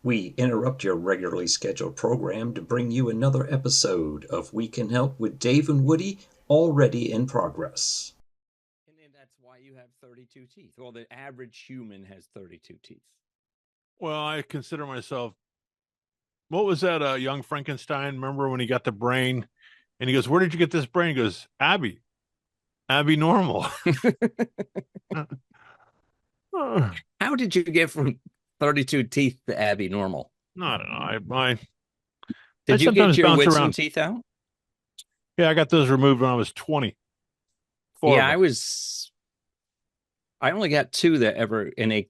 We interrupt your regularly scheduled program to bring you another episode of We Can Help with Dave and Woody, already in progress. And then that's why you have 32 teeth. Well, the average human has 32 teeth. Well, I consider myself. What was that? Young Frankenstein. Remember when he got the brain, and he goes, "Where did you get this brain?" He goes, "Abby, Abby Normal." How did you get from 32 teeth to Abby Normal? I don't know. I Did you get sometimes your bounce wisdom around. teeth out? Yeah, I got those removed when I was 20. Yeah, I only got two that ever, and they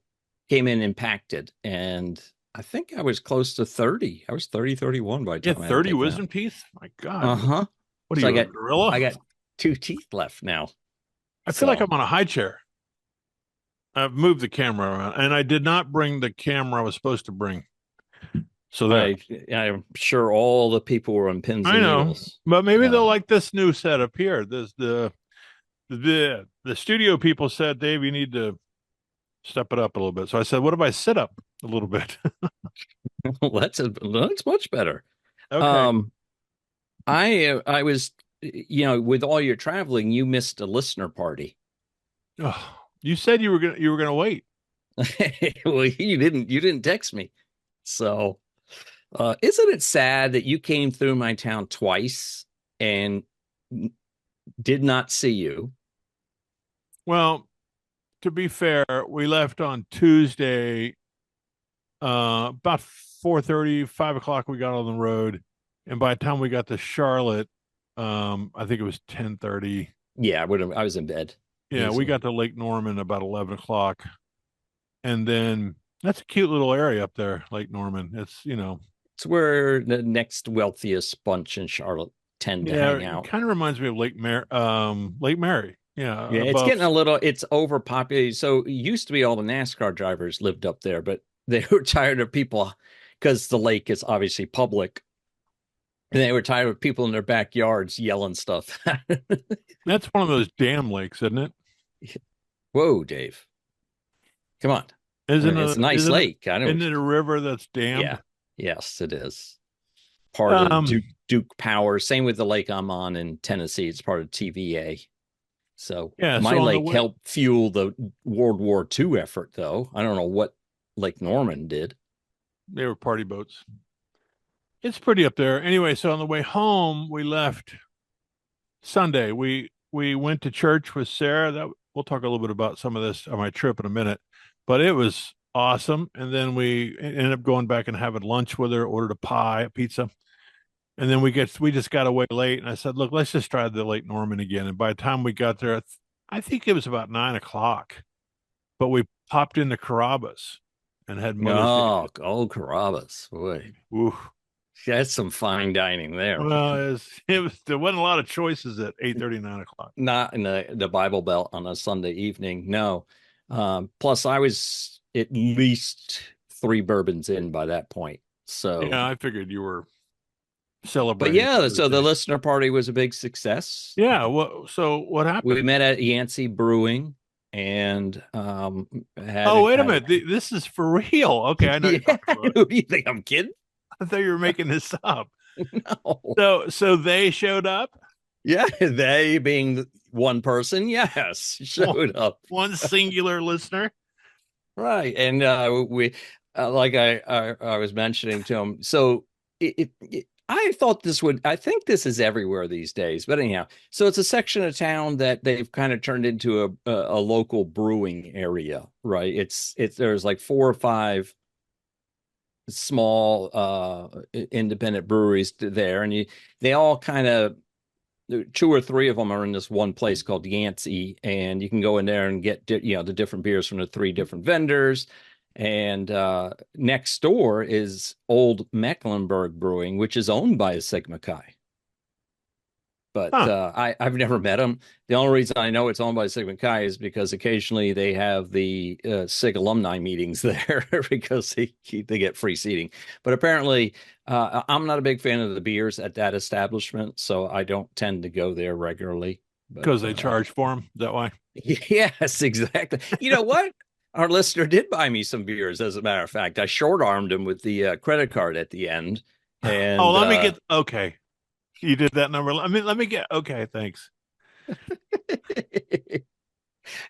came in impacted. And I think I was close to 30. I was 30, 31 by the Yeah, time I had 30 taken wisdom out. teeth. My God. Uh-huh. What are So you, a gorilla? I got two teeth left now. I feel like I'm on a high chair. I've moved the camera around, and I did not bring the camera I was supposed to bring. So that I'm sure all the people were on pins and needles. But maybe they'll like this new setup here. This the studio people said, Dave, you need to step it up a little bit. So I said, what if I sit up a little bit? Well, that's much better. Okay. I was, with all your traveling, you missed a listener party. Oh, you said you were gonna wait. Well, you didn't text me. So, isn't it sad that you came through my town twice and did not see you? Well, to be fair, we left on Tuesday, about 4:30, 5 o'clock. We got on the road, and by the time we got to Charlotte, I think it was 10:30. Yeah, I was in bed. Yeah, we got to Lake Norman about 11 o'clock, and then that's a cute little area up there, Lake Norman. It's where the next wealthiest bunch in Charlotte tend to hang out. It kind of reminds me of Lake Mary. Yeah, it's getting it's overpopulated. So it used to be all the NASCAR drivers lived up there, but they were tired of people because the lake is obviously public. And they were tired of people in their backyards yelling stuff. That's one of those dam lakes, isn't it? Whoa, Dave. Come on. It's a nice lake. Isn't it a river that's dammed? Yeah. Yes, it is. Part of Duke Power. Same with the lake I'm on in Tennessee. It's part of TVA. So my lake helped fuel the World War II effort, though. I don't know what Lake Norman did. They were party boats. It's pretty up there. Anyway, so on the way home, we left Sunday. We went to church with Sarah. We'll talk a little bit about some of this on my trip in a minute, but it was awesome. And then we ended up going back and having lunch with her, ordered a pizza. And then we just got away late. And I said, look, let's just try the Lake Norman again. And by the time we got there, I think it was about 9 o'clock, but we popped into Carrabba's and had Mother's Day. Oh, Carrabba's. Boy. Ooh. That's some fine dining there. Well, there wasn't a lot of choices at 8:30, 9 o'clock. Not in the Bible Belt on a Sunday evening. No. Plus, I was at least 3 bourbons in by that point. So yeah, I figured you were celebrating. But yeah, so the listener party was a big success. Yeah. So what happened? We met at Yancey Brewing. And wait a minute. This is for real. Okay, I know. Yeah. Do you think I'm kidding? I thought you were making this up. No. So they showed up? Yeah, they being one person, yes, showed up. One singular listener. Right. And we like I was mentioning to him. So I thought I think this is everywhere these days, but anyhow, so it's a section of town that they've kind of turned into a local brewing area, right? There's like 4 or 5 small independent breweries there, and they all kind of 2 or 3 of them are in this one place called Yancey, and you can go in there and get the different beers from the 3 different vendors. And next door is Old Mecklenburg Brewing, which is owned by Sigma Chi. But I've never met them. The only reason I know it's owned by Sigma Chi is because occasionally they have the SIG alumni meetings there because they get free seating. But apparently, I'm not a big fan of the beers at that establishment, so I don't tend to go there regularly. Because they charge for them? Is that why? Yes, exactly. You know what? Our listener did buy me some beers, as a matter of fact. I short armed him with the credit card at the end. Oh, And let me get okay. You did that number. Let me get okay, thanks. So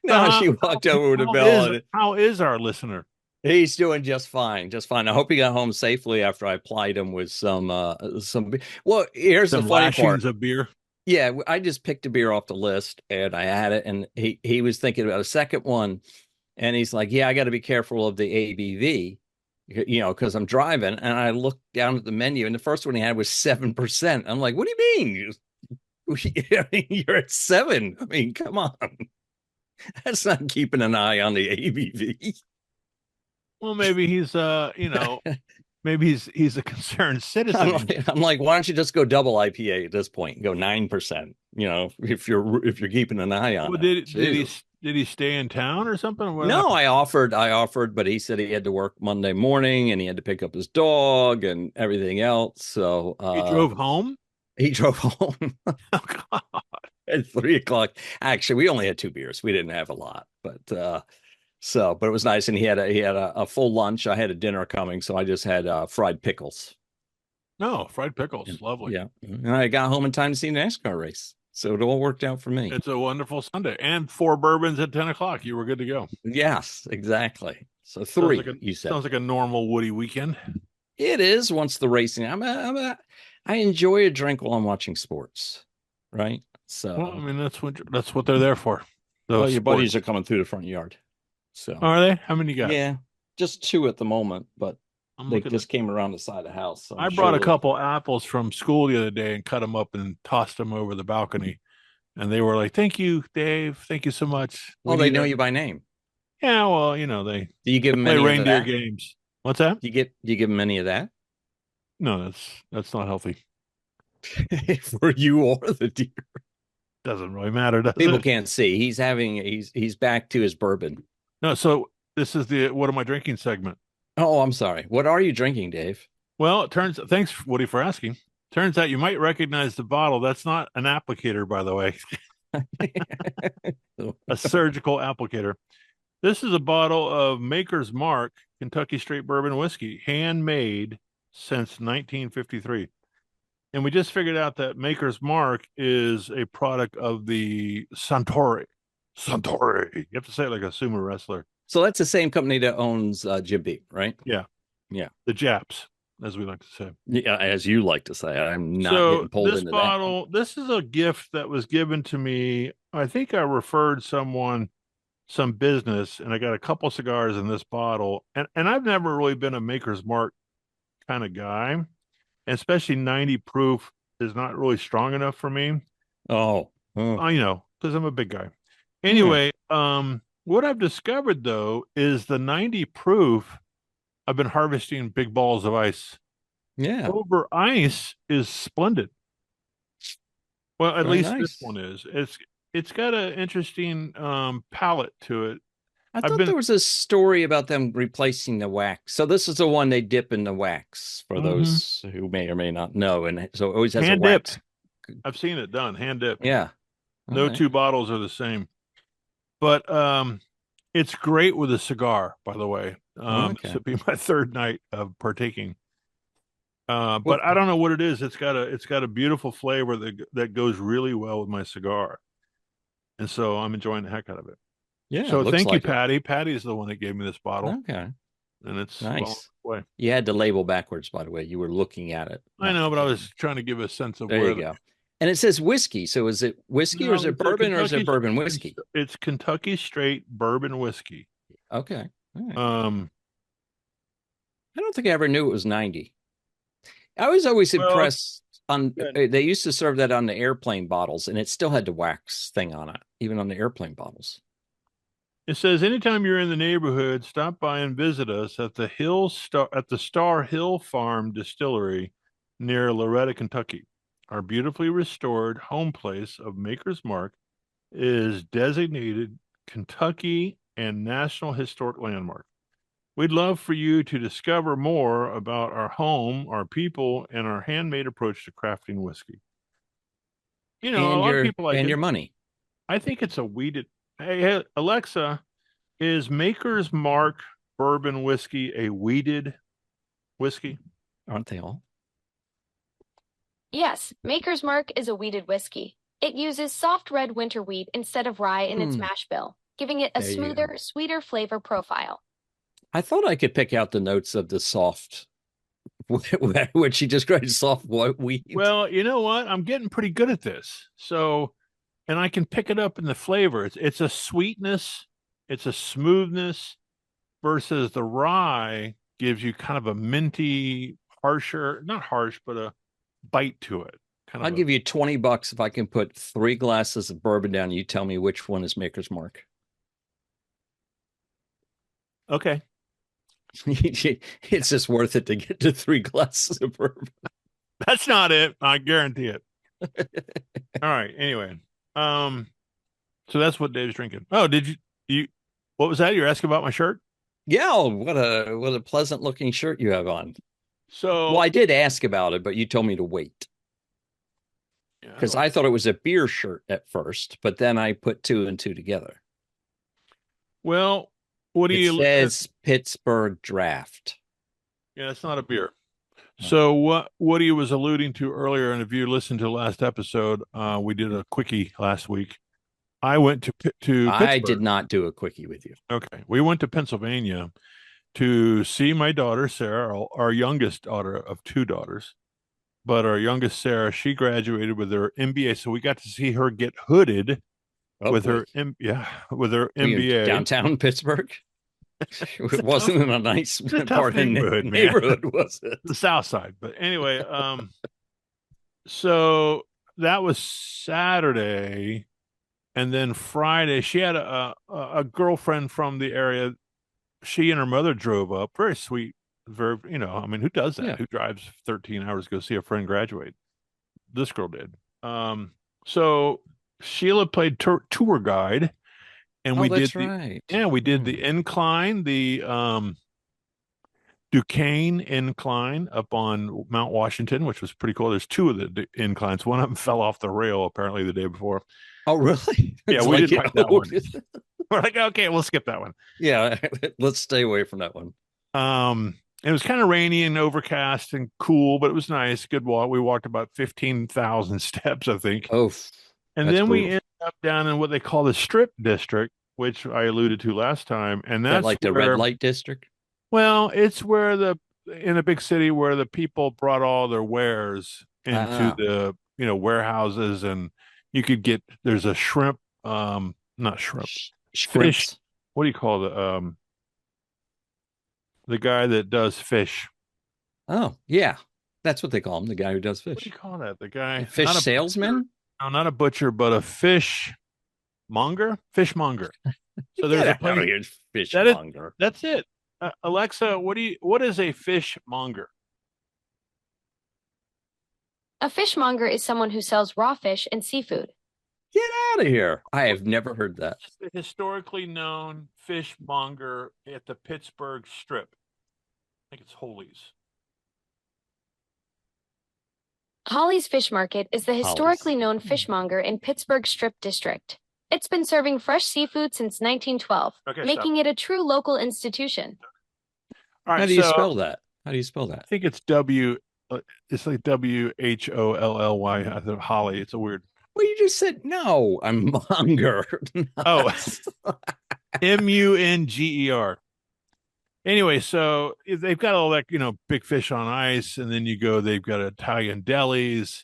now she walked over to Bill, and how is our listener? he's doing just fine, just fine. I hope he got home safely after I plied him with some. Well, here's the Some funny part. lashings of beer. Yeah, I just picked a beer off the list and I had it, and he was thinking about a second one, and he's like, "Yeah, I got to be careful of the ABV, because I'm driving." And I looked down at the menu, and the first one he had was 7%. I'm like, "What do you mean? You're at 7? I mean, come on, that's not keeping an eye on the ABV." Well, maybe he's maybe he's a concerned citizen. I'm like, why don't you just go double IPA at this point? Go 9%. If you're keeping an eye on Well, it. did he stay in town or something? What No, happened? I offered, but he said he had to work Monday morning and he had to pick up his dog and everything else. So He drove home. he drove home Oh God. at 3 o'clock. Actually, we only had 2 beers. We didn't have a lot, but but it was nice. And he had a full lunch. I had a dinner coming, so I just had fried pickles. No, fried pickles, lovely. Yeah, and I got home in time to see the NASCAR race, so it all worked out for me. It's a wonderful Sunday, and 4 bourbons at 10 o'clock. You were good to go. Yes, exactly. So 3, you said. Sounds like a normal Woody weekend. It is once the racing. I enjoy a drink while I'm watching sports, right? So, Well, I mean that's what they're there for. well, your buddies are coming through the front yard. So, Are they? How many you got? yeah, just 2 at the moment, but I'm they looking just came around the side of the house. So I brought a couple apples from school the other day and cut them up and tossed them over the balcony. And they were like, "Thank you, Dave. Thank you so much." Oh, they know you by name. Yeah, well, they Do you give them play any of reindeer that? games. What's that? Do you give them any of that No, that's not healthy. for you or the deer? Doesn't really matter, does People it? can't see. He's back to his bourbon. No, so this is the what am I drinking segment. Oh, I'm sorry. What are you drinking, Dave? Well, thanks, Woody, for asking. Turns out you might recognize the bottle. That's not an applicator, by the way, a surgical applicator. This is a bottle of Maker's Mark Kentucky Straight Bourbon Whiskey, handmade since 1953. And we just figured out that Maker's Mark is a product of the Suntory. Suntory. You have to say it like a sumo wrestler. So that's the same company that owns Jim Beam, right? Yeah. Yeah. The Japs, as we like to say. Yeah, as you like to say. I'm not getting pulled into bottle, this is a gift that was given to me. I think I referred some business, and I got a couple cigars in this bottle. And I've never really been a Maker's Mark kind of guy. And especially 90 proof is not really strong enough for me. Oh. Because I'm a big guy. Anyway, what I've discovered though is the 90 proof. I've been harvesting big balls of ice. Yeah. Over ice is splendid. Well, at least this one is. It's got an interesting palate to it. I thought there was a story about them replacing the wax. So this is the one they dip in the wax for those who may or may not know. And so it always has hand a wax. Dipped. I've seen it done, hand dipped. Yeah. No two bottles are the same. But it's great with a cigar, by the way. This would be my third night of partaking. But I don't know what it is. It's got a beautiful flavor that goes really well with my cigar. And so I'm enjoying the heck out of it. Yeah. So thank you, Patty. Patty is the one that gave me this bottle. Okay. And it's nice. Well, you had the label backwards, by the way. You were looking at it. I know, but I was trying to give a sense of there you go. And it says whiskey. So is it whiskey or is it bourbon or is it bourbon whiskey? It's Kentucky Straight Bourbon Whiskey. Okay. Right. I don't think I ever knew it was 90. I was always impressed on they used to serve that on the airplane bottles and it still had the wax thing on it, even on the airplane bottles. It says anytime you're in the neighborhood, stop by and visit us at the Star Hill Farm Distillery near Loretta, Kentucky. Our beautifully restored home place of Maker's Mark is designated Kentucky and National Historic Landmark. We'd love for you to discover more about our home, our people, and our handmade approach to crafting whiskey. A lot of people like your money. I think it's a weeded. Hey, Alexa, Is Maker's Mark bourbon whiskey a wheated whiskey? Aren't they all? Yes, Maker's Mark is a wheated whiskey. It uses soft red winter wheat instead of rye in its mash bill, giving it a There you go. smoother, sweeter flavor profile. I thought I could pick out the notes of the soft, what she described soft white wheat. Well, you know what? I'm getting pretty good at this. So, and I can pick it up in the flavor. It's a sweetness, it's a smoothness versus the rye gives you kind of a minty, harsher, not harsh, but a bite to it. Kind of I'll give you $20 if I can put 3 glasses of bourbon down. You tell me which one is Maker's Mark. Okay. It's just worth it to get to 3 glasses of bourbon. That's not it. I guarantee it. All right. Anyway, so that's what Dave's drinking. Oh, did you? What was that? You're asking about my shirt? Yeah, what a pleasant looking shirt you have on. So, well, I did ask about it, but you told me to wait because I thought it was a beer shirt at first, but then I put 2 and 2 together. Well, what do you? It says Pittsburgh Draft. Yeah, it's not a beer. So what Woody was alluding to earlier, and if you listened to the last episode, we did a quickie last week. I went to Pittsburgh. I did not do a quickie with you. Okay, we went to Pennsylvania to see my daughter Sarah, our youngest daughter of 2 daughters. But our youngest Sarah, she graduated with her MBA, so we got to see her get hooded with her MBA downtown Pittsburgh. It wasn't in a nice part of the neighborhood, was it? The South Side. But anyway, so that was Saturday, and then Friday she had a girlfriend from the area. She and her mother drove up. Very sweet. Very, I mean, who does that? Yeah. Who drives 13 hours to go see a friend graduate? This girl did. So Sheila played tour guide, and we did the incline, the Duquesne incline up on Mount Washington, which was pretty cool. There's 2 of the inclines. One of them fell off the rail apparently the day before. Oh, really? Yeah, we didn't like that one. We're like, okay, we'll skip that one. Yeah, let's stay away from that one. It was kind of rainy and overcast and cool, but it was nice. Good walk. We walked about 15,000 steps, I think. Oh, and then we ended up down in what they call the Strip District, which I alluded to last time. And that's like the red light district? Well, it's where in a big city where the people brought all their wares into the, warehouses, and you could there's a shrimp, not shrimp, fish. What do you call the guy that does fish? Oh, yeah. That's what they call him, the guy who does fish. What do you call that? The guy? Fish salesman? No, not a butcher, but a fish monger. So there's a place. Fishmonger. That's it. Alexa, what is a fishmonger? A fishmonger is someone who sells raw fish and seafood. Get out of here. I have never heard that. The historically known fishmonger at the Pittsburgh Strip. I think it's Holly's. Holly's Fish Market is the historically known fishmonger in Pittsburgh Strip District. It's been serving fresh seafood since 1912, making it a true local institution. All right, How do you spell that? I think it's it's like WHOLLY. I think Holly. It's a weird. Well, you just said no. I'm monger. Oh, MUNGER. Anyway, so they've got all that, big fish on ice, and then they've got Italian delis.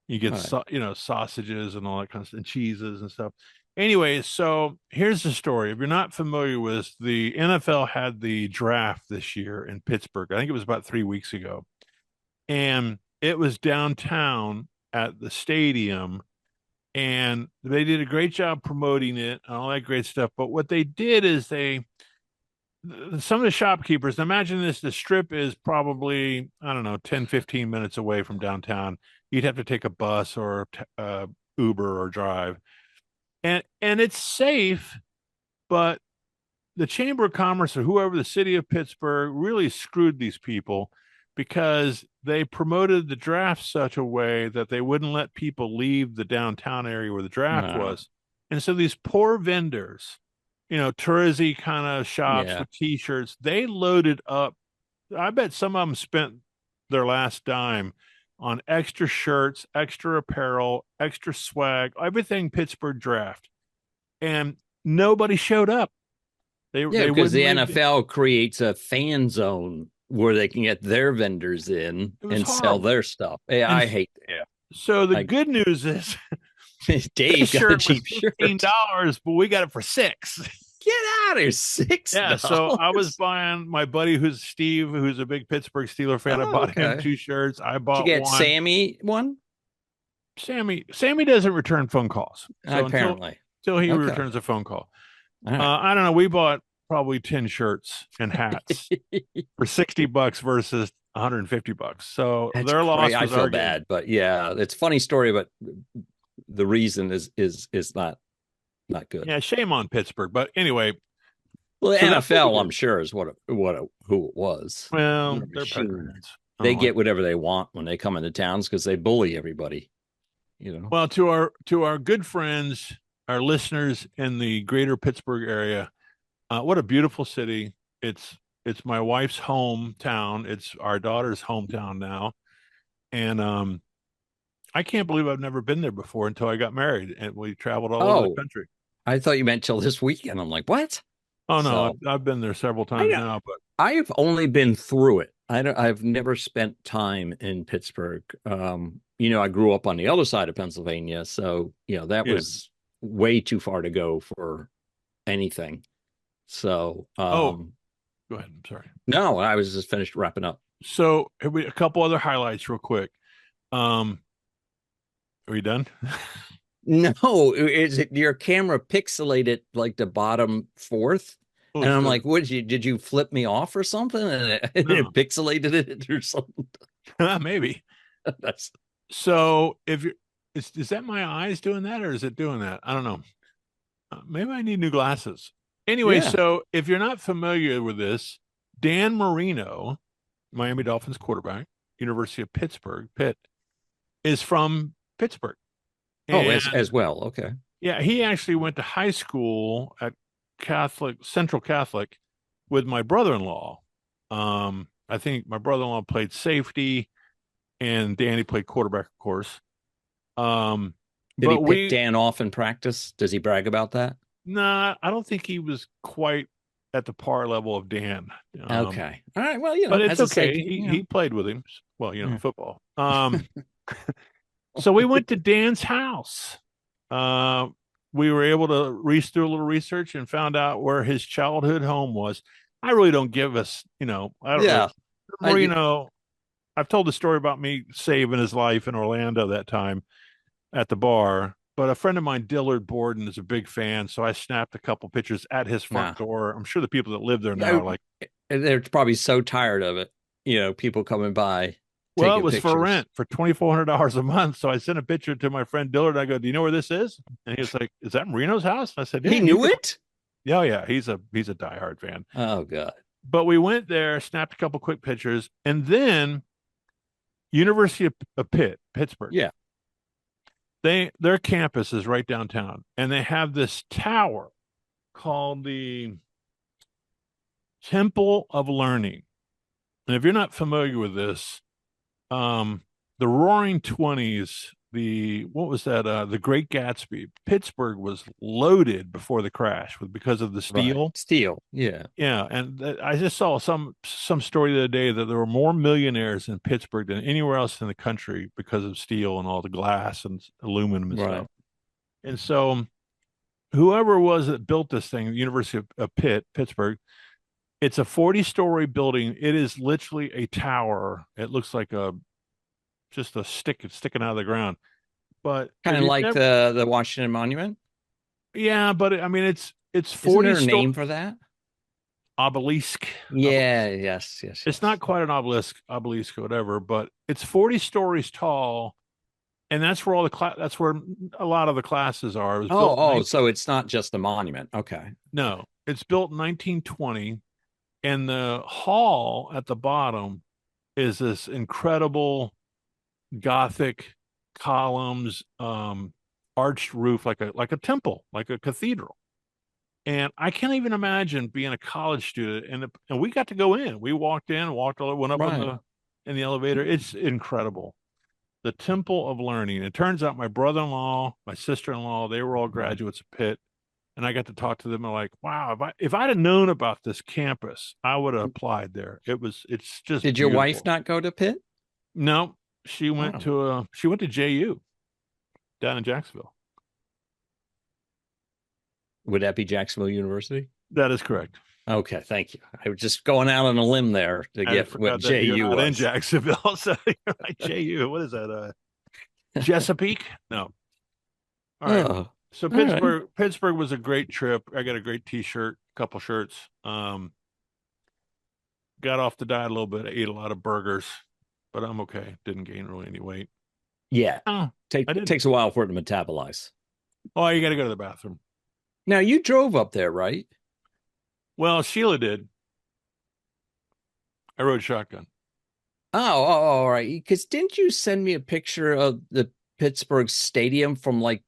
You get, sausages and all that kind of stuff, and cheeses and stuff. Anyway, so here's the story. If you're not familiar with, the NFL had the draft this year in Pittsburgh. I think it was about 3 weeks ago. And it was downtown at the stadium, and they did a great job promoting it and all that great stuff. But what they did is some of the shopkeepers, imagine this, the Strip is probably, 10, 15 minutes away from downtown. You'd have to take a bus or Uber or drive. And it's safe, but the Chamber of Commerce or whoever, the city of Pittsburgh, really screwed these people because they promoted the draft such a way that they wouldn't let people leave the downtown area where the draft was. And so these poor vendors touristy kind of shops Yeah. with T-shirts. They loaded up. I bet some of them spent their last dime on extra shirts, extra apparel, extra swag, everything Pittsburgh draft, and nobody showed up. Yeah, They because wouldn't the leave. NFL creates a fan zone where they can get their vendors in It was and sell horrible. their stuff. Yeah, And I hate. Yeah, So the I good news is Dave this got a shirt was cheap shirt. $15, but we got it for $6. Get out of here, $6. Yeah, so I was buying my buddy who's Steve, who's a big Pittsburgh Steeler fan. I bought him 2 shirts. I Did you bought get one. Sammy one? Sammy doesn't return phone calls. So Apparently. until he Okay. returns a phone call. All right. I don't know. We bought probably 10 shirts and hats for $60 versus $150. So That's their loss crazy. was I feel our bad, gain. but yeah, it's a funny story, but the reason is not good. Yeah, shame on Pittsburgh. But anyway, Well, the so that's what we NFL, did. I'm sure, is who it was. Well, The they're machine. Pittsburghs. They get whatever they want when they come into towns because they bully everybody. Well, to our good friends, our listeners in the greater Pittsburgh area, what a beautiful city. It's my wife's hometown. It's our daughter's hometown now. And I can't believe I've never been there before until I got married and we traveled all over the country. I thought you meant till this weekend. I'm like, what? Oh no, I've been there several times now, but I've only been through it. I've never spent time in Pittsburgh. I grew up on the other side of Pennsylvania, so that was way too far to go for anything. So, go ahead. I'm sorry. No, I was just finished wrapping up. So, a couple other highlights, real quick. Are we done? No, is it your camera pixelated like the bottom fourth? And I'm like, did you flip me off or something? And it pixelated it or something? Maybe. So is that my eyes doing that or is it doing that? I don't know. Maybe I need new glasses. Anyway, so if you're not familiar with this, Dan Marino, Miami Dolphins quarterback, University of Pittsburgh, Pitt, is from Pittsburgh. As well. Okay. Yeah, he actually went to high school at Central Catholic with my brother-in-law. I think my brother-in-law played safety and Danny played quarterback, of course. Did he pick Dan off in practice? Does he brag about that? Nah, I don't think he was quite at the par level of Dan. Okay. All right. Well, but it's okay. He played with him. Well, football. So we went to Dan's house. We were able to do a little research and found out where his childhood home was. I really don't give us, I don't know. Marino, I've told the story about me saving his life in Orlando that time at the bar. But a friend of mine, Dillard Borden, is a big fan. So I snapped a couple pictures at his front door. I'm sure the people that live there now are like, they're probably so tired of it. People coming by. Well, it was for rent for $2,400 a month. So I sent a picture to my friend Dillard. I go, "Do you know where this is?" And he was like, "Is that Marino's house?" I said, "Yeah." He knew it? Oh, yeah. He's a diehard fan. Oh, God. But we went there, snapped a couple quick pictures, and then University of Pittsburgh. Yeah. Their campus is right downtown, and they have this tower called the Temple of Learning. And if you're not familiar with this, the Roaring '20s, what was that? The Great Gatsby. Pittsburgh was loaded before the crash because of the steel. Right. Steel, yeah, yeah. And I just saw some story the other day that there were more millionaires in Pittsburgh than anywhere else in the country because of steel and all the glass and aluminum and stuff. And so, whoever it was that built this thing, the University of Pittsburgh. It's a 40-story building. It is literally a tower. It looks like just a stick sticking out of the ground. But kind of like the Washington Monument. Yeah, but I mean it's 40. Isn't there a name for that? Obelisk. Yeah, yes. It's not quite an obelisk or whatever, but it's 40 stories tall, and that's where that's where a lot of the classes are. So it's not just a monument. Okay. No, it's built in 1920. And the hall at the bottom is this incredible Gothic columns, arched roof, like a temple, like a cathedral. And I can't even imagine being a college student. And we got to go in. We walked in, went up Right. in the elevator. It's incredible. The Temple of Learning. It turns out my brother-in-law, my sister-in-law, they were all graduates of Pitt. And I got to talk to them. And like, wow, if I'd have known about this campus, I would have applied there. It's just Did your wife beautiful. not go to Pitt? No, she went Oh. to JU down in Jacksonville. Would that be Jacksonville University? That is correct. Okay, thank you. I was just going out on a limb there to I get forgot what that you're JU not in was. Jacksonville. So you're like, JU, what is that? Chesapeake? No. All right. Oh, So all right. Pittsburgh was a great trip. I got a great T-shirt, couple shirts. Got off the diet a little bit. I ate a lot of burgers, but I'm okay. Didn't gain really any weight. Yeah, Oh, I didn't. takes a while for it to metabolize. Oh, you got to go to the bathroom. Now you drove up there, right? Well, Sheila did. I rode shotgun. Oh, all right. Because didn't you send me a picture of the Pittsburgh Stadium from like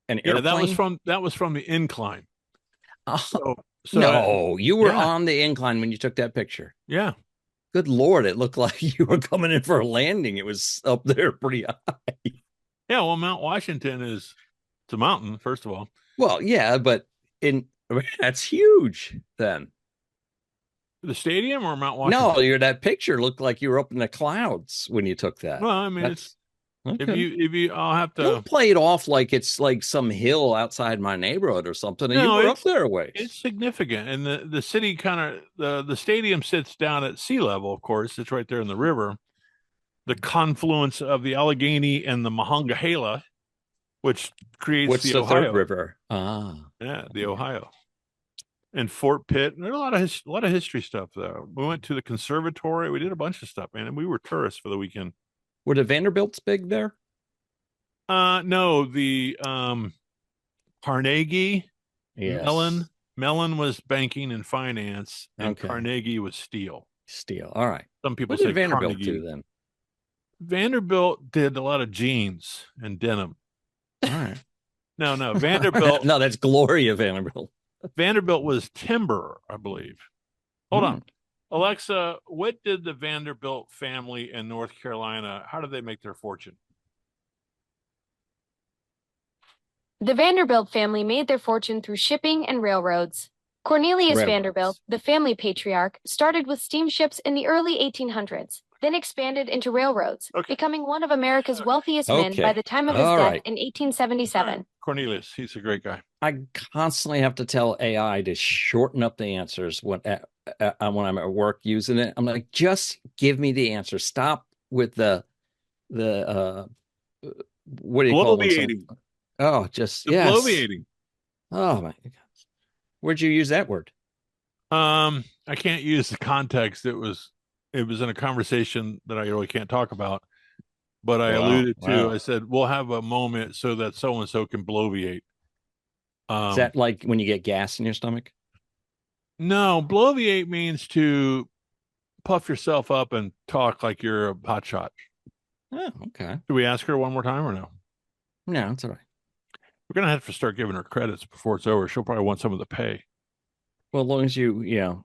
an airplane? That was from the incline. Oh, no, you were on the incline when you took that picture. Yeah. Good Lord, it looked like you were coming in for a landing. It was up there pretty high. Yeah, well, Mount Washington it's a mountain, first of all. Well, yeah, but that's huge then. The stadium or Mount Washington? No, that picture looked like you were up in the clouds when you took that. Well, I mean, it's okay. If you, I'll have to. Don't play it off like it's like some hill outside my neighborhood or something. No, you were up there a ways. It's significant, and the city kind of the stadium sits down at sea level. Of course, it's right there in the river, the confluence of the Allegheny and the Monongahela, which creates the Ohio third river. Yeah, the Ohio. And Fort Pitt. There's a lot of history stuff though. We went to the conservatory. We did a bunch of stuff, man, and we were tourists for the weekend. Were the Vanderbilts big there? No, the Carnegie, yes. Mellon was banking and finance, and Carnegie was steel. Steel. All right. Some people say Vanderbilt Carnegie. Do then? Vanderbilt did a lot of jeans and denim. All right. No, Vanderbilt. No, that's Gloria Vanderbilt. Vanderbilt was timber, I believe. Hold on. Alexa, what did the Vanderbilt family in North Carolina, how did they make their fortune? The Vanderbilt family made their fortune through shipping and railroads. Cornelius Vanderbilt, the family patriarch, started with steamships in the early 1800s, then expanded into railroads, becoming one of America's wealthiest men by the time of his death in 1877. Cornelius, he's a great guy. I constantly have to tell AI to shorten up the answers when I'm at work using it. I'm like, just give me the answer. Stop with the what do you call it? Oh, just bloviating. Oh my God. Where'd you use that word? I can't use the context. It was in a conversation that I really can't talk about, but I alluded to. I said we'll have a moment so that so and so can bloviate. Is that like when you get gas in your stomach? No, bloviate means to puff yourself up and talk like you're a hotshot. Oh, okay. Do we ask her one more time or no? No, it's all right. We're gonna have to start giving her credits before it's over. She'll probably want some of the pay. Well, as long as you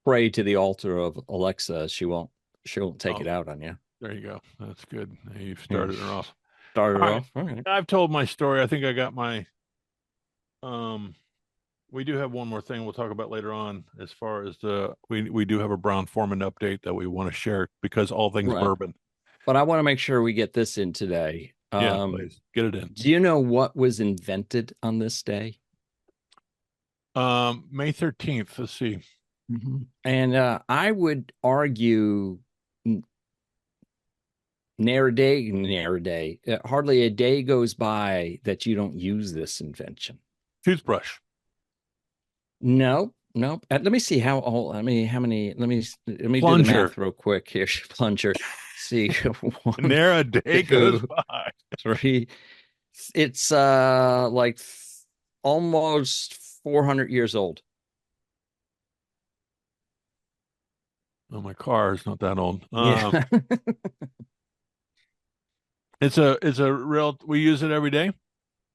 pray to the altar of Alexa, she won't take it out on you. There you go. That's good. You've started her off. Started her off. All right. I've told my story. I think I got my. We do have one more thing we'll talk about later on. As far as we do have a Brown-Forman update that we want to share because all things bourbon. But I want to make sure we get this in today. Yeah, please get it in. Do you know what was invented on this day? May 13th. Let's see. Mm-hmm. And I would argue ne'er a day. Hardly a day goes by that you don't use this invention. Toothbrush. Nope. Let me see how old. Let me do the math real quick here. Plunger. See, ne'er a day goes by. 3. It's like almost 400 years old. Oh, my car is not that old. Yeah. It's a real. We use it every day.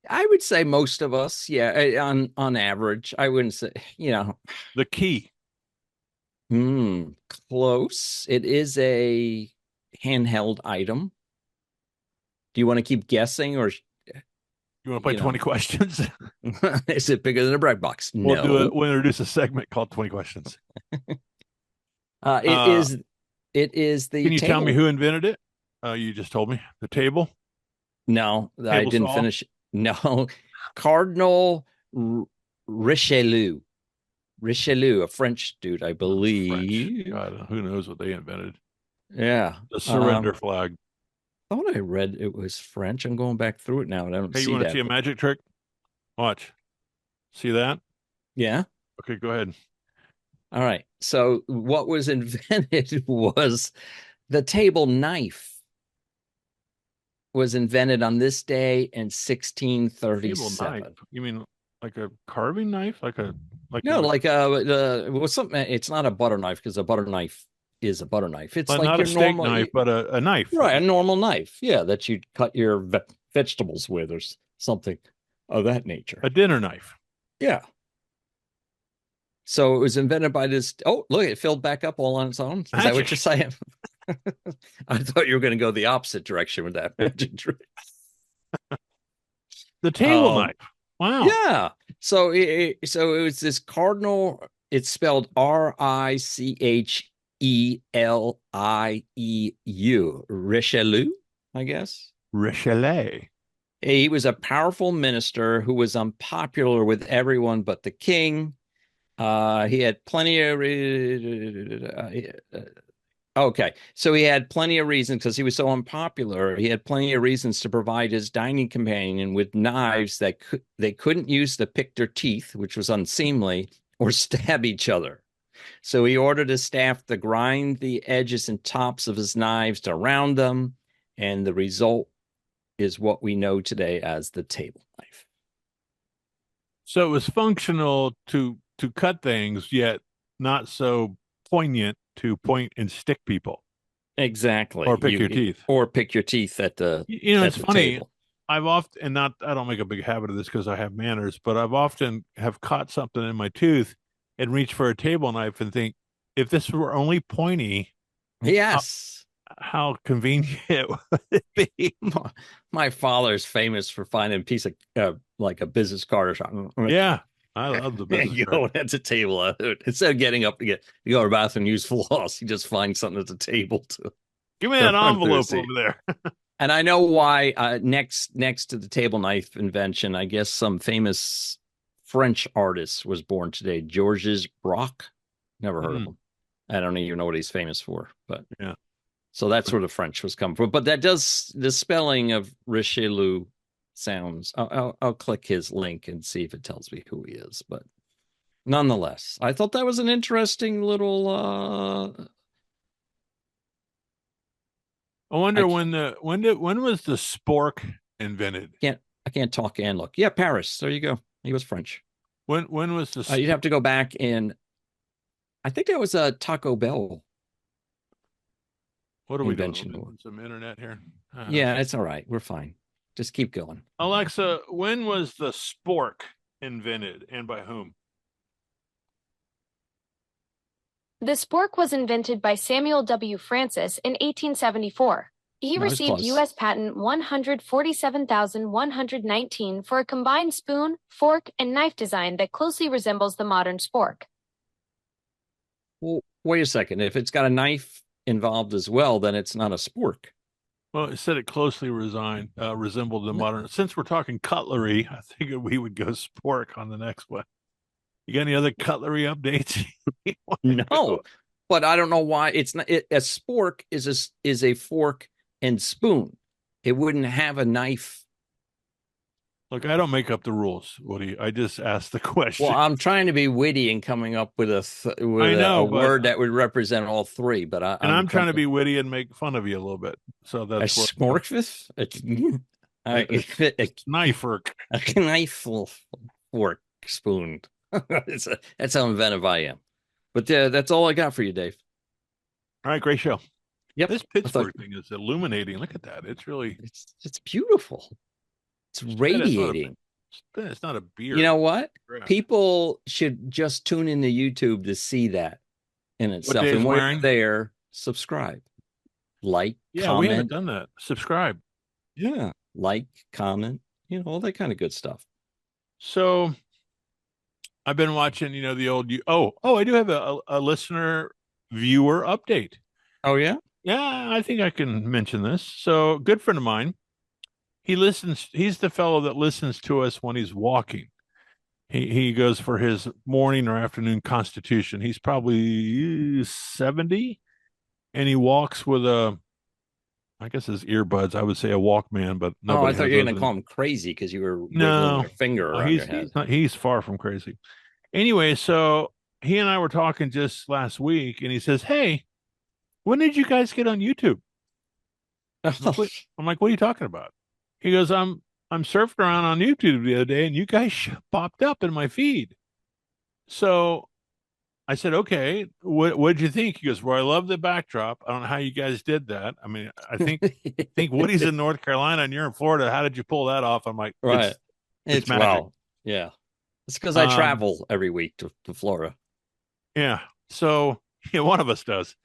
I would say most of us, yeah, on average. I wouldn't say, The key. Close. It is a handheld item. Do you want to keep guessing, or You want to play 20 questions? is it bigger than a bread box? No. We'll introduce a segment called 20 questions. It is the Can you tell table. me who invented it? You just told me. The table? No, I didn't saw? finish. No. Cardinal Richelieu. Richelieu, a French dude, I believe. God, who knows what they invented? Yeah. The surrender flag. I thought I read it was French. I'm going back through it now, and I don't see that. You want to see a magic trick? Watch. See that? Yeah. Okay, go ahead. All right. So what was invented was the table knife. Was invented on this day in 1637. Table knife? You mean like a carving knife? Like something. It's not a butter knife, because a butter knife is a butter knife. It's like not your a steak normal knife, but a knife. Right, a normal knife. Yeah, that you cut your vegetables with, or something of that nature. A dinner knife. Yeah. So it was invented by this. Oh, look, it filled back up all on its own. Is that what you're saying? I thought you were going to go the opposite direction with that magic trick. The table knife. Wow. Yeah. So it was this cardinal. It's spelled Richelieu. Richelieu, I guess. Richelieu. He was a powerful minister who was unpopular with everyone but the king. He had plenty of okay, so he had plenty of reasons, because he was so unpopular. He had plenty of reasons to provide his dining companion with knives that they couldn't use to pick their teeth, which was unseemly, or stab each other. So he ordered his staff to grind the edges and tops of his knives to round them, and the result is what we know today as the table knife. So it was functional to cut things, yet not so poignant to point and stick people. Exactly. Or pick your teeth. Or pick your teeth at the it's funny. Table. I've often, I don't make a big habit of this because I have manners, but I've often have caught something in my tooth and reach for a table knife and think, if this were only pointy, yes, how convenient would it be? My father's famous for finding a piece of like a business card or something. Yeah, I love the business card. At a table. Instead of getting up to go to the bathroom and use floss, you just find something at the table to give me that envelope over there. And I know why. Next to the table knife invention, I guess some famous French artist was born today, Georges Braque. Never heard of him. I don't even know what he's famous for, but yeah. So that's where the French was coming from. But that does, the spelling of Richelieu sounds. I'll click his link and see if it tells me who he is. But nonetheless, I thought that was an interesting little. I wonder when was the spork invented? I can't talk and look. Yeah, Paris. There you go. He was French. When was the? You'd have to go back in. I think that was a Taco Bell. What are we doing? Some internet here. Yeah, it's all right. We're fine. Just keep going. Alexa, when was the spork invented and by whom? The spork was invented by Samuel W. Francis in 1874. He received U.S. patent 147,119 for a combined spoon, fork, and knife design that closely resembles the modern spork. Well, wait a second. If it's got a knife involved as well, then it's not a spork. Well, it said it closely resembled the modern. Since we're talking cutlery, I figured we would go spork on the next one. You got any other cutlery updates? No, but I don't know why it's not. A spork is a fork and spoon. It wouldn't have a knife. Look, I don't make up the rules, Woody. I just asked the question. Well, I'm trying to be witty and coming up with a word that would represent all three. But I'm trying to be witty and make fun of you a little bit. So that's a sporkfist. A knife fork. A knife fork spoon. That's how inventive I am. But that's all I got for you, Dave. All right, great show. Yep. This Pittsburgh thing is illuminating. Look at that. It's really it's beautiful. It's It's radiating. It's not a beer. You know what? Crap. People should just tune into YouTube to see that in itself. Dave's And while wearing? you're there, subscribe, like, Yeah, we haven't comment. done that. Subscribe. Yeah, like, comment, all that kind of good stuff. So I've been watching, the old. I do have a listener viewer update. Oh yeah. Yeah, I think I can mention this. So, good friend of mine, he listens. He's the fellow that listens to us when he's walking. He goes for his morning or afternoon constitution. He's probably 70, and he walks with I guess his earbuds. I would say a Walkman, but Oh, I nobody thought has you were those going to call him crazy because you were wiggling No, your finger no, around your he's head. not. He's far from crazy. Anyway, so he and I were talking just last week, and he says, "Hey, when did you guys get on YouTube?" I'm like, "What are you talking about?" He goes, "I'm surfing around on YouTube the other day, and you guys popped up in my feed." So I said, "Okay, what did you think?" He goes, "Well, I love the backdrop. I don't know how you guys did that. I mean, I think Woody's in North Carolina and you're in Florida. How did you pull that off?" I'm like, Right. It's magic." Yeah. It's because I travel every week to Florida. Yeah. So yeah, one of us does.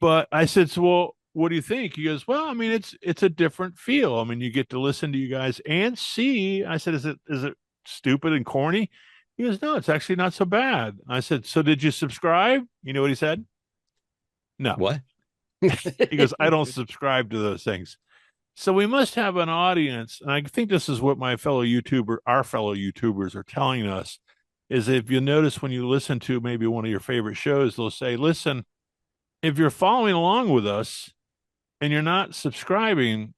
But I said, "So, well, what do you think?" He goes, "Well, I mean, it's a different feel. I mean, you get to listen to you guys and see." I said, "Is it stupid and corny?" He goes, "No, it's actually not so bad." I said, "So did you subscribe?" You know what he said? No. What? He goes, "I don't subscribe to those things." So we must have an audience, and I think this is what our fellow YouTubers are telling us, is if you notice when you listen to maybe one of your favorite shows, they'll say, "Listen, if you're following along with us and you're not subscribing,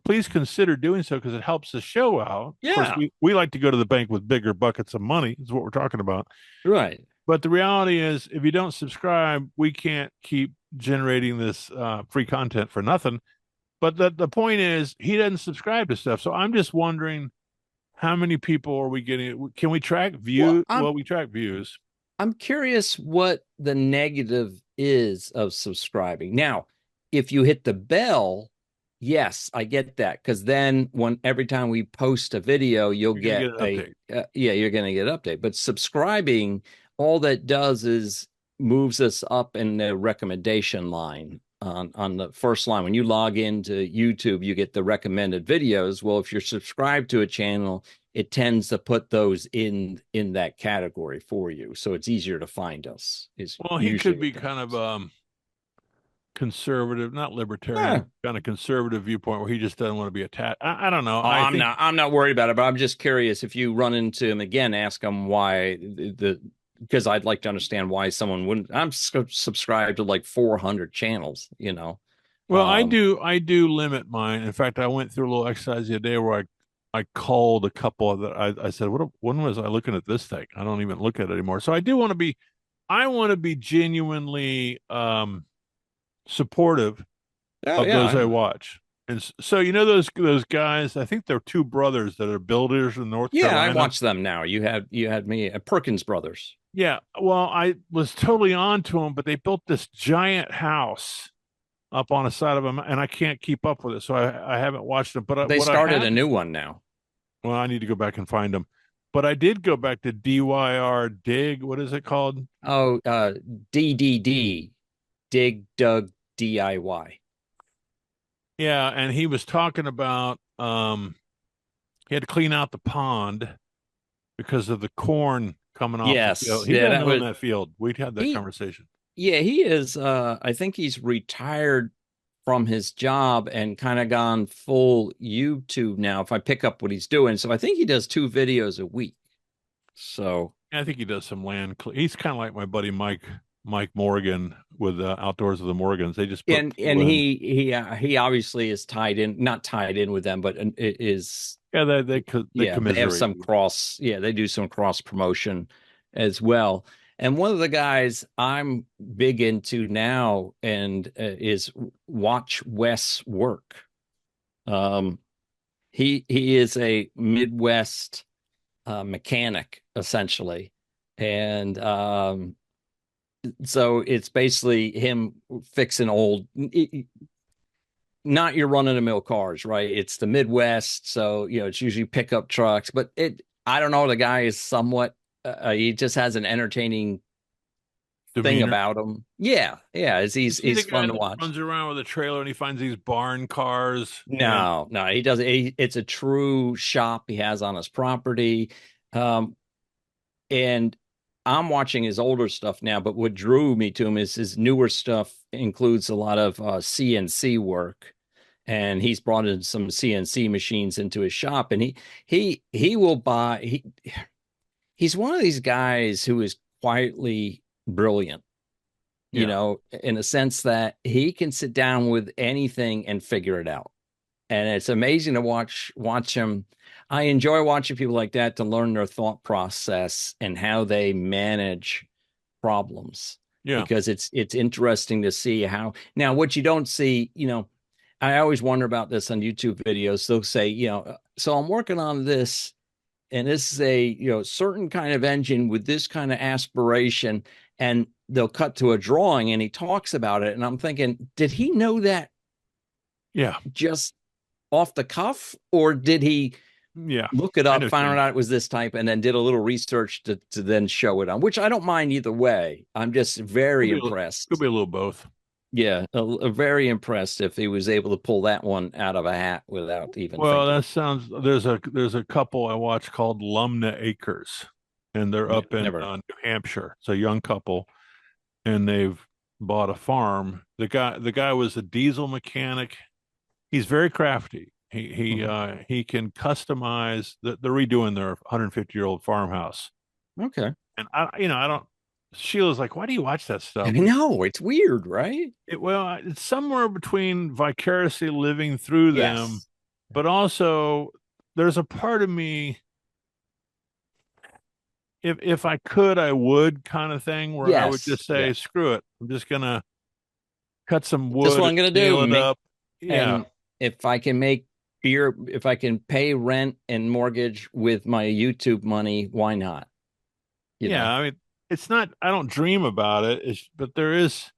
please consider doing so because it helps the show out." Of course, Yeah. we like to go to the bank with bigger buckets of money, is what we're talking about. Right. But the reality is, if you don't subscribe, we can't keep generating this free content for nothing. But the point is, he doesn't subscribe to stuff. So I'm just wondering, how many people are we getting? Can we track views? Well, we track views. I'm curious what the negative is of subscribing. Now, if you hit the bell, yes, I get that. Because then every time we post a video, you'll get an update. You're going to get an update. But subscribing, all that does is moves us up in the recommendation line. On the first line, when you log into YouTube, you get the recommended videos. Well, if you're subscribed to a channel, it tends to put those in that category for you, so it's easier to find us. Well, he could be kind of conservative, not libertarian, kind of conservative viewpoint where he just doesn't want to be attacked. I don't know. I'm not worried about it, but I'm just curious if you run into him again, ask him why because I'd like to understand why someone wouldn't. I'm subscribed to like 400 channels, Well, I do limit mine. In fact, I went through a little exercise the other day where I called a couple that I said, when was I looking at this thing? I don't even look at it anymore. So I want to be genuinely supportive of those I watch. And so those guys, I think they're two brothers that are builders in North Carolina. Yeah, I watch them now. You had me at Perkins Brothers. Yeah, well, I was totally on to them, but they built this giant house up on the side of them, and I can't keep up with it, so I haven't watched them. But they started a new one now. Well, I need to go back and find them. But I did go back to DYR Dig. What is it called? Oh, DDD, Dig Dug DIY. Yeah, and he was talking about he had to clean out the pond because of the corn coming off. Yes, the field. He doesn't own that field. We'd had that conversation. Yeah, he is. I think he's retired from his job and kind of gone full YouTube now. If I pick up what he's doing, so I think he does 2 videos a week. So I think he does some land. He's kind of like my buddy Mike Morgan with Outdoors of the Morgans. They just and he obviously is not tied in with them, but is they have some cross. Yeah, they do some cross promotion as well. And one of the guys I'm big into now and is watch Wes work. He is a Midwest mechanic essentially, and so it's basically him fixing old. not your run-of-the-mill cars, right? It's the Midwest, so it's usually pickup trucks. But I don't know. The guy is somewhat. He just has an entertaining thing Demeanor. about him. Yeah, You see the he's guy fun to that watch. runs around with a trailer and he finds these barn cars. No, he doesn't. It's a true shop he has on his property. And I'm watching his older stuff now, but what drew me to him is his newer stuff includes a lot of CNC work. And he's brought in some CNC machines into his shop, and he will buy. He's one of these guys who is quietly brilliant, in a sense that he can sit down with anything and figure it out. And it's amazing to watch him. I enjoy watching people like that to learn their thought process and how they manage problems. Yeah. Because it's interesting to see how. Now, what you don't see, I always wonder about this on YouTube videos. They'll say, so I'm working on this, and this is a certain kind of engine with this kind of aspiration, and they'll cut to a drawing and he talks about it, and I'm thinking, did he know that? Yeah. Just off the cuff, or did he look it up, found out it was this type, and then did a little research to then show it on? Which I don't mind either way. I'm just very impressed. Could be a little both. Yeah, very impressed if he was able to pull that one out of a hat without even. Well, that sounds. There's a couple I watch called Lumna Acres, and they're up in New Hampshire. It's a young couple, and they've bought a farm. The guy was a diesel mechanic. He's very crafty. He can customize. They're redoing their 150-year-old farmhouse. Okay. And I don't. Sheila's like, why do you watch that stuff? I know, it's weird, right? It's somewhere between vicariously living through them, but also there's a part of me, if I could, I would kind of thing, where I would just say, screw it. I'm just going to cut some wood. That's what I'm going to do. It up. Yeah. And if I can if I can pay rent and mortgage with my YouTube money, why not? I mean, it's not, I don't dream about it, but there is,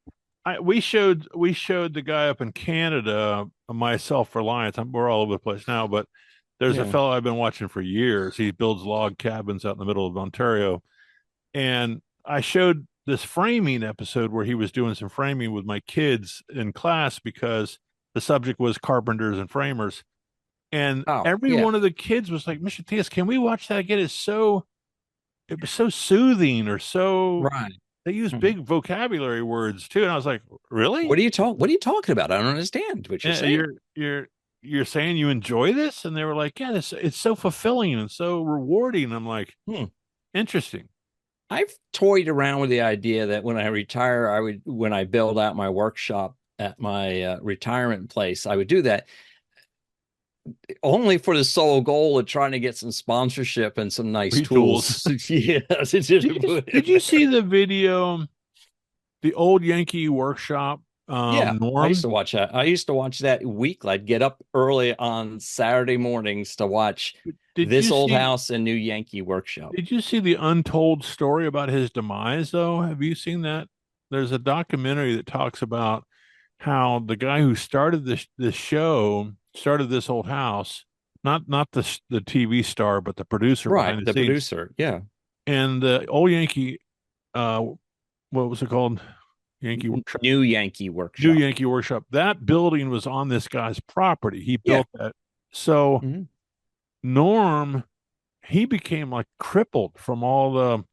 we showed the guy up in Canada, My Self-Reliance. We're all over the place now, but there's a fellow I've been watching for years. He builds log cabins out in the middle of Ontario. And I showed this framing episode where he was doing some framing with my kids in class because the subject was carpenters and framers. And every one of the kids was like, Mr. Tias, can we watch that again? It was so soothing, or so right. They use big vocabulary words too, and I was like, "Really? What are you talking about? I don't understand what you're saying." You're saying you enjoy this, and they were like, "Yeah, it's so fulfilling and so rewarding." I'm like, interesting. I've toyed around with the idea that when I retire, when I build out my workshop at my retirement place, I would do that. Only for the sole goal of trying to get some sponsorship and some nice tools. Yes. Did you see the video, the Old Yankee Workshop? Norm? I used to watch that. I used to watch that weekly. I'd get up early on Saturday mornings to watch This Old House and New Yankee Workshop. Did you see the untold story about his demise, though? Have you seen that? There's a documentary that talks about how the guy who started this show started This Old House, not the TV star, but the producer, right? The producer, yeah. And the Old Yankee, what was it called? Yankee Workshop. New Yankee Workshop. New Yankee Workshop. That building was on this guy's property. He built that. So Norm, he became like crippled from all the,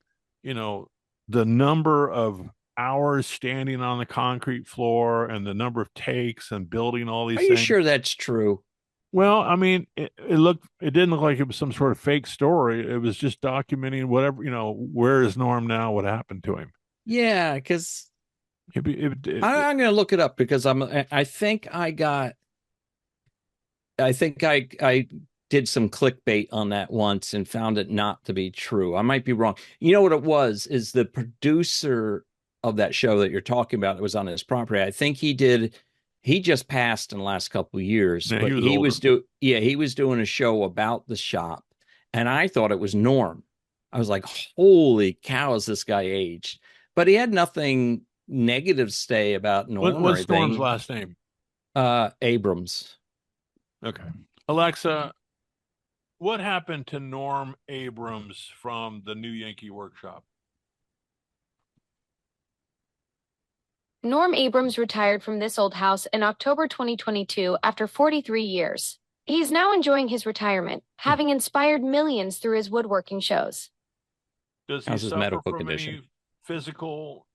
the number of hours standing on the concrete floor and the number of takes and building all these things. Are you sure that's true? Well, I mean, it didn't look like it was some sort of fake story. It was just documenting whatever, where is Norm now? What happened to him? Yeah, because I'm going to look it up because I think I did some clickbait on that once and found it not to be true. I might be wrong. You know what it was, is the producer of that show that you're talking about that was on his property. I think he just passed in the last couple of years, but he was doing a show about the shop, and I thought it was Norm. I was like, holy cow, is this guy aged? But he had nothing negative to say about Norm. What's Norm's last name? Abrams. Okay. Alexa, what happened to Norm Abrams from the New Yankee Workshop? Norm Abrams retired from this old house in October 2022 after 43 years. He's now enjoying his retirement, having inspired millions through his woodworking shows. Does he How's his suffer medical from condition? any physical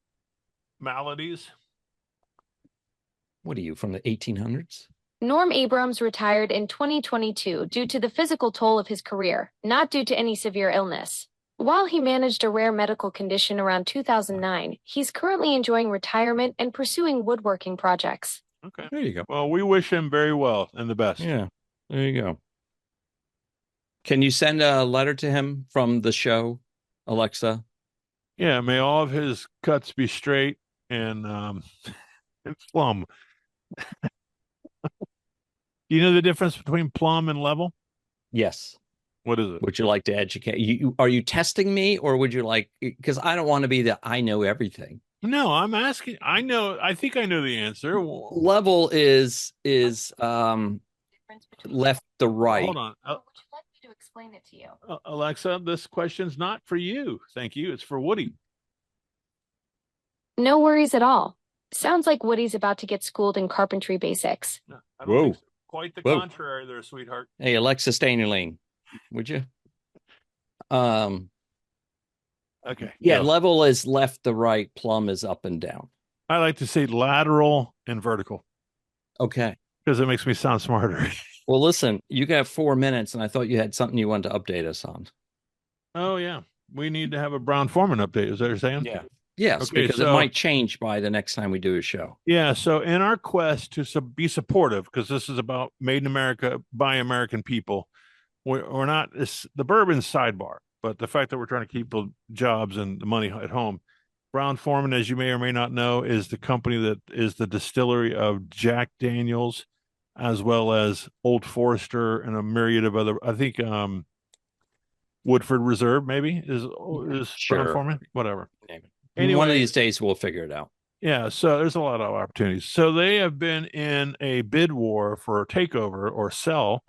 maladies? What are you, from the 1800s? Norm Abrams retired in 2022 due to the physical toll of his career, not due to any severe illness. While he managed a rare medical condition around 2009, he's currently enjoying retirement and pursuing woodworking projects. Okay. There you go. Well, we wish him very well and the best. Yeah, there you go. Can you send a letter to him from the show, Alexa? Yeah, may all of his cuts be straight and plumb. Do you know the difference between plumb and level? Yes. What is it? Would you like to educate? Are you testing me, or would you like? Because I don't want to be the I know everything. No, I'm asking. I know. I think I know the answer. Level is left to right. Hold on. Would you like me to explain it to you? Alexa, this question's not for you. Thank you. It's for Woody. No worries at all. Sounds like Woody's about to get schooled in carpentry basics. No, I don't Whoa. think so. Quite the Whoa. contrary there, sweetheart. Hey, Alexa, stay in your lane, would you? Okay. Yeah, go. level is left to right, plumb is up and down. I like to say lateral and vertical Okay. because it makes me sound smarter. Well, listen, you got 4 minutes, and I thought you had something you wanted to update us on. Oh, yeah. We need to have a Brown Foreman update. Is that what you're saying? Yeah. Yes, Okay, because it so- might change by the next time we do a show. Yeah. So, in our quest to be supportive, because this is about made in America by American people, we're not the bourbon sidebar, but the fact that we're trying to keep the jobs and the money at home. Brown Foreman, as you may or may not know, is the company that is the distillery of Jack Daniels, as well as Old Forester and a myriad of other. I think Woodford Reserve maybe is Sure. Brown Foreman, whatever. One Anyway, of these days we'll figure it out. yeah, so there's a lot of opportunities. So they have been in a bid war for a takeover or sell,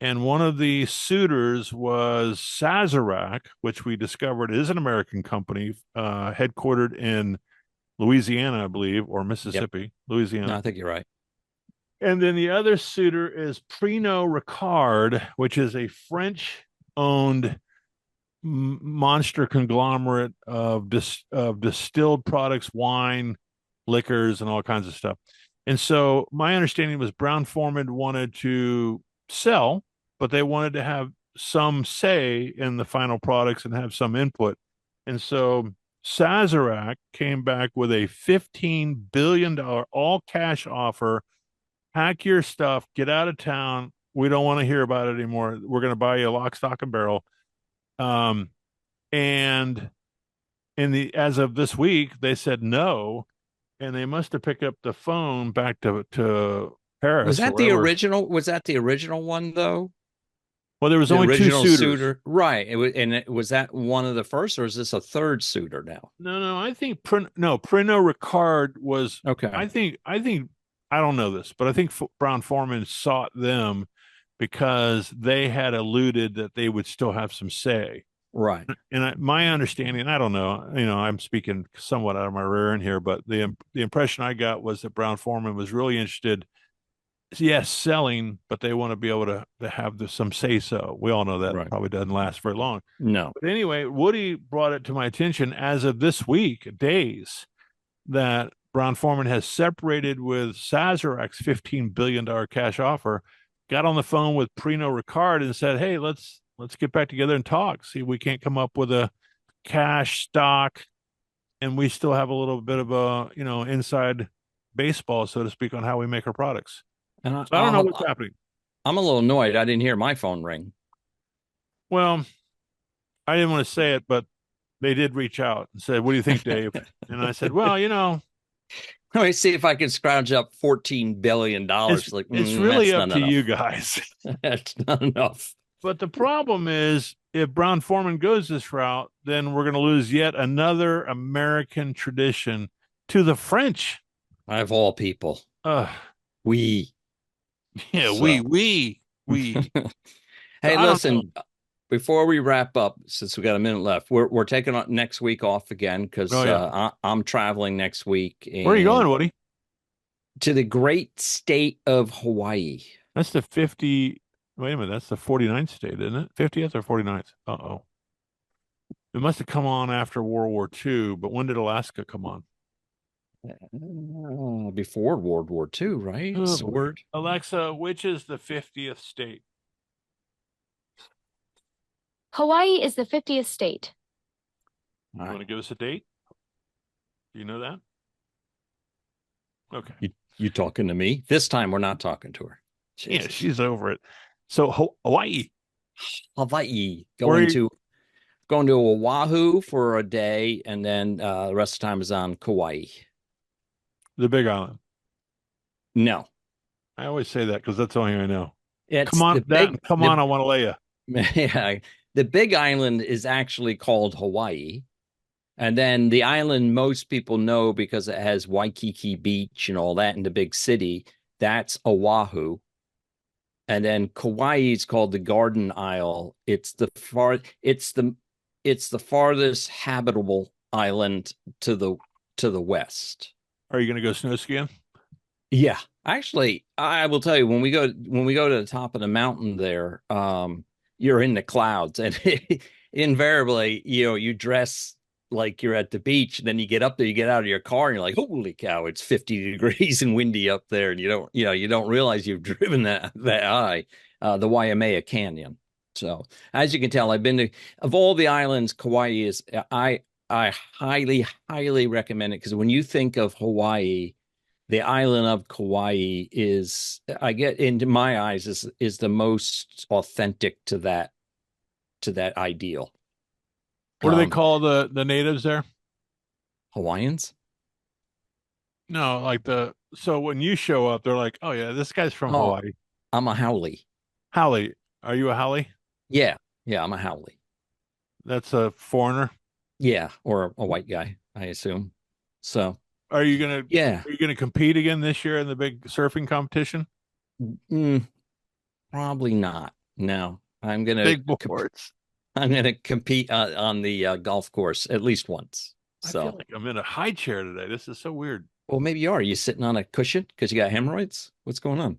and one of the suitors was Sazerac, which we discovered is an American company, headquartered in Louisiana, I believe, or Mississippi, Louisiana. No, I think you're right. And then the other suitor is Pernod Ricard, which is a French-owned monster conglomerate of distilled products, wine, liquors, and all kinds of stuff. And so my understanding was Brown Foreman wanted to sell, but they wanted to have some say in the final products and have some input. And so Sazerac came back with a $15 billion all cash offer. Pack your stuff, get out of town. We don't want to hear about it anymore. We're going to buy you a lock, stock, and barrel. And as of this week, they said no, and they must have picked up the phone back to Paris. Was that the original? Was that the original one though? Well, there was The only two original suitors. suitor, right? Was that one of the first, or is this a third suitor now? No, I think Pernod Ricard was. Okay. I think I don't know this, but I think Brown Foreman sought them because they had alluded that they would still have some say. Right. And my understanding, I don't know, I'm speaking somewhat out of my rear end here, but the impression I got was that Brown Foreman was really interested, yes, selling, but they want to be able to have some say so. We all know that Right. probably doesn't last very long. No. But anyway, Woody brought it to my attention as of this week, days, that Brown Foreman has separated with Sazerac's $15 billion cash offer, got on the phone with Pernod Ricard and said, hey, let's get back together and talk. See if we can't come up with a cash stock, and we still have a little bit of a, inside baseball, so to speak, on how we make our products. And So I don't know what's happening. I'm a little annoyed. I didn't hear my phone ring. Well, I didn't want to say it, but they did reach out and said, what do you think, Dave? And I said, well, Let me see if I can scrounge up $14 billion. it's really up to you guys. That's not enough. But the problem is, if Brown Foreman goes this route, then we're going to lose yet another American tradition to the French. Of all people. We. Yeah, So- we. Hey, I don't listen, before we wrap up, since we got a minute left, we're taking next week off again because Oh, yeah. I'm traveling next week. Where are you going, Woody? To the great state of Hawaii. That's the 50. Wait a minute. That's the 49th state, isn't it? 50th or 49th? Uh-oh. It must have come on after World War II, but when did Alaska come on? Before World War II, right? Oh, boy. Sword. Alexa, which is the 50th state? Hawaii is the 50th state. You want to give us a date? Do you know that? Okay. You talking to me? This time we're not talking to her. Yeah, Jesus. she's over it. So Hawaii. Hawaii. Where Going to Oahu for a day, and then the rest of the time is on Kauai. The Big Island. No. I always say that because that's the only thing I know. It's Come on, the big, come on, I want to lay you. Yeah, the Big Island is actually called Hawaii. And then the island most people know because it has Waikiki Beach and all that in the big city, that's Oahu. And then Kauai is called the Garden Isle. It's the farthest habitable island to the west. Are you going to go snow skiing? Yeah. Actually, I will tell you, when we go to the top of the mountain there, you're in the clouds, and invariably, you dress like you're at the beach, and then you get up there, you get out of your car, and you're like, holy cow, it's 50 degrees and windy up there, and you don't realize you've driven that high, the Waimea Canyon. So as you can tell, I've been to, of all the islands, Kauai is, I highly, highly recommend it, because when you think of Hawaii, the island of Kauai is, I get into my eyes, is the most authentic to that ideal. What do they call the natives there? Hawaiians? No, like so when you show up, they're like, oh yeah, this guy's from Hawaii. I'm a haole. Haole. Are you a haole? Yeah, I'm a haole. That's a foreigner? Yeah, or a white guy, I assume. So Are you gonna yeah. Are you gonna compete again this year in the big surfing competition? Probably not. No. I'm gonna Big boards. I'm gonna compete on the golf course at least once. So I feel like I'm in a high chair today. This is so weird. Well, maybe you are. You sitting on a cushion because you got hemorrhoids? What's going on?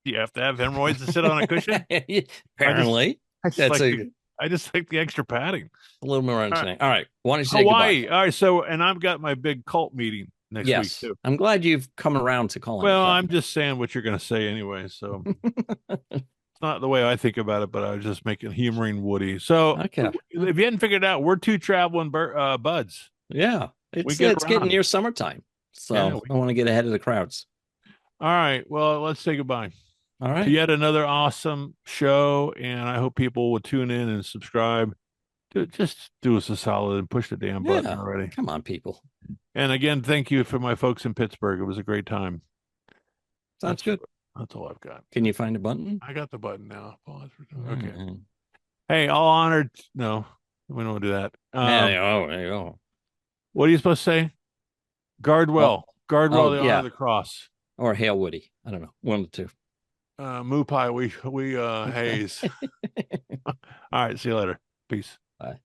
You have to have hemorrhoids to sit on a cushion? Apparently. I just like the extra padding. A little more entertaining. All right. Why don't you say Hawaii. goodbye? All right. So, and I've got my big cult meeting next week too. I'm glad you've come around to calling. Well, I'm just saying what you're going to say anyway. So it's not the way I think about it, but I was just humoring Woody. So okay. If you hadn't figured it out, we're two traveling buds. Yeah. It's getting near summertime. So Yeah, I want to get ahead of the crowds. All right. Well, let's say goodbye. All right. Yet another awesome show. And I hope people will tune in and subscribe. Just do us a solid and push the damn button already. Come on, people. And again, thank you for my folks in Pittsburgh. It was a great time. Sounds good. That's all I've got. Can you find a button? I got the button now. Okay. Mm-hmm. Hey, all honored. No, we don't want to do that. There you go. What are you supposed to say? Guard well. Guard well the honor of the cross. Or Hail Woody. I don't know. One of the two. Moo pie, we haze. All right. See you later. Peace. Bye.